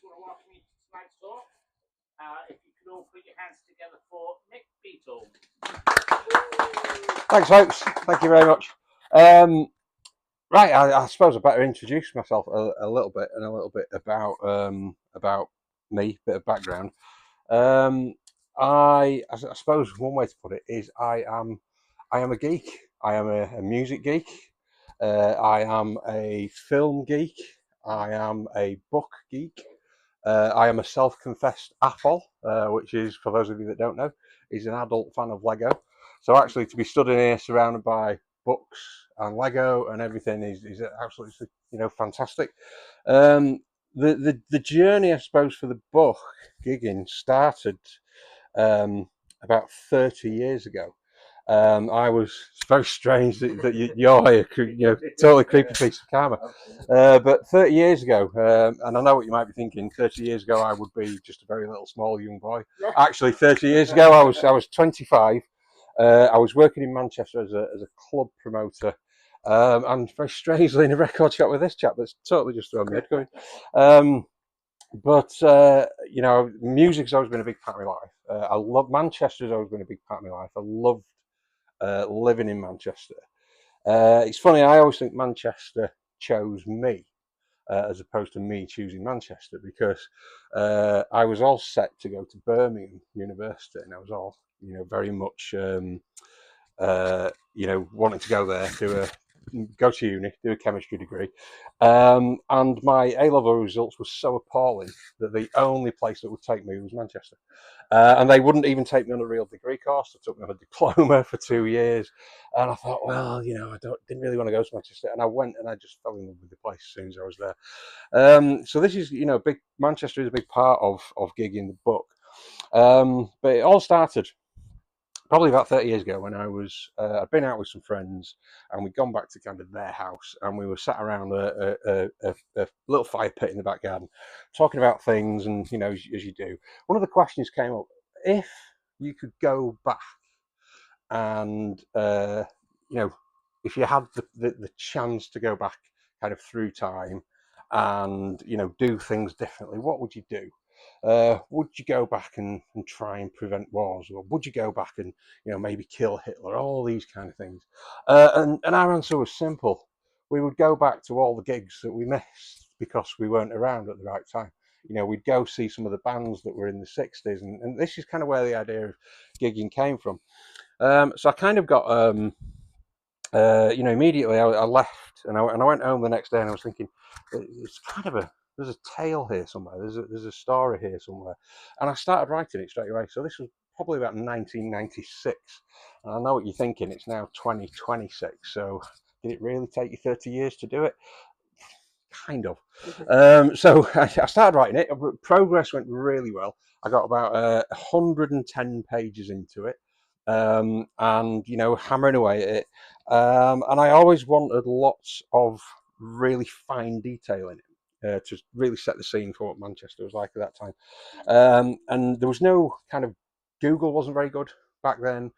want to welcome you to tonight's talk. If you could all put your hands together for Mick Beatle. Thanks, folks. Thank you very much. Right, I suppose I better introduce myself a little bit and a little bit about me, bit of background. I suppose one way to put it is I am a geek. I am a music geek. I am a film geek. I am a book geek. I am a self-confessed apple, which is, for those of you that don't know, is an adult fan of Lego. So actually, to be stood in here surrounded by books and Lego and everything is absolutely, fantastic. The journey, I suppose, for the book gigging started about 30 years ago. I was very strange that you're here, totally creepy piece of karma. But 30 years ago, and I know what you might be thinking. 30 years ago, I would be just a very little small young boy. Actually, 30 years ago, I was 25. I was working in Manchester as a club promoter, and very strangely in a record shop with this chap that's totally just thrown me head going. But music's always been a big part of my life. I love Manchester's always been a big part of my life. I loved living in Manchester. It's funny, I always think Manchester chose me as opposed to me choosing Manchester, because I was all set to go to Birmingham University, and I was all very much wanting to go there to go to uni, do a chemistry degree. And my A-level results were so appalling that the only place that would take me was Manchester. And they wouldn't even take me on a real degree course. They took me on a diploma for 2 years. And I thought, well, I didn't really want to go to Manchester. And I went and I just fell in love with the place as soon as I was there. So this is, Manchester is a big part of gigging the book. But it all started probably about 30 years ago when I'd been out with some friends, and we'd gone back to kind of their house, and we were sat around a little fire pit in the back garden talking about things, and as you do, one of the questions came up: if you could go back and if you had the chance to go back kind of through time and do things differently, what would you do? Would you go back and try and prevent wars, or would you go back and maybe kill Hitler? All these kind of things. And our answer was simple: we would go back to all the gigs that we missed because we weren't around at the right time. We'd go see some of the bands that were in the 60s, and this is kind of where the idea of gigging came from. So I kind of got immediately I left, and I went home the next day, and I was thinking, it's kind of there's a tale here somewhere. There's a story here somewhere, and I started writing it straight away. So this was probably about 1996, and I know what you're thinking. It's now 2026. So did it really take you 30 years to do it? Kind of. So I started writing it. Progress went really well. I got about 110 pages into it. And hammering away at it, and I always wanted lots of really fine detail in it to really set the scene for what Manchester was like at that time. And there was no kind of Google wasn't very good back then.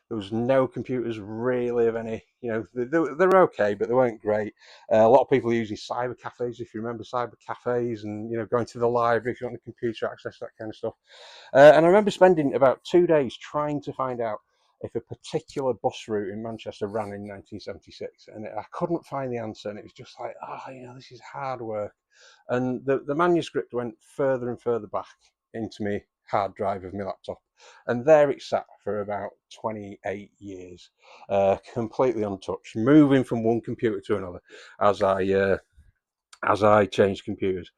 There was no computers really of any, they're okay, but they weren't great. A lot of people are using cyber cafes, if you remember cyber cafes, and going to the library if you want the computer access, that kind of stuff. And I remember spending about 2 days trying to find out if a particular bus route in Manchester ran in 1976, and I couldn't find the answer. And it was just like, this is hard work. And the manuscript went further and further back into my hard drive of my laptop, and there it sat for about 28 years, completely untouched, moving from one computer to another as I changed computers,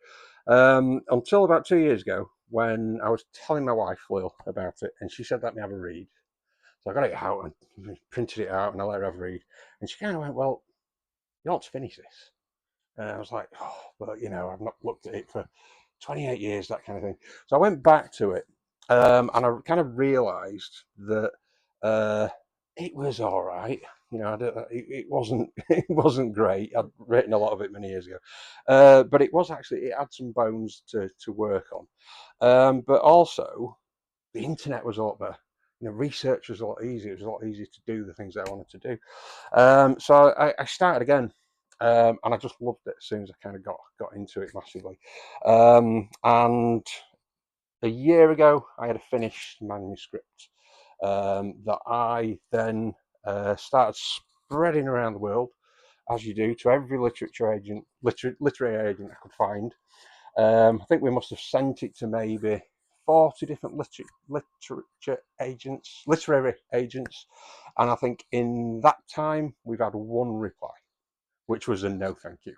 until about 2 years ago, when I was telling my wife Lil about it, and she said, let me have a read. So I got it out and printed it out, and I let her have a read, and she kind of went, well, you ought to finish this. And I was like, but I've not looked at it for 28 years, that kind of thing. So I went back to it, and I kind of realised that it was all right. It wasn't great. I'd written a lot of it many years ago, but it had some bones to work on. But also, the internet was a lot better. Research was a lot easier. It was a lot easier to do the things that I wanted to do. So I started again. And I just loved it as soon as I kind of got into it massively. And a year ago, I had a finished manuscript that I then started spreading around the world, as you do, to every literary agent I could find. I think we must have sent it to maybe 40 different literary agents, and I think in that time we've had one reply, which was a no, thank you.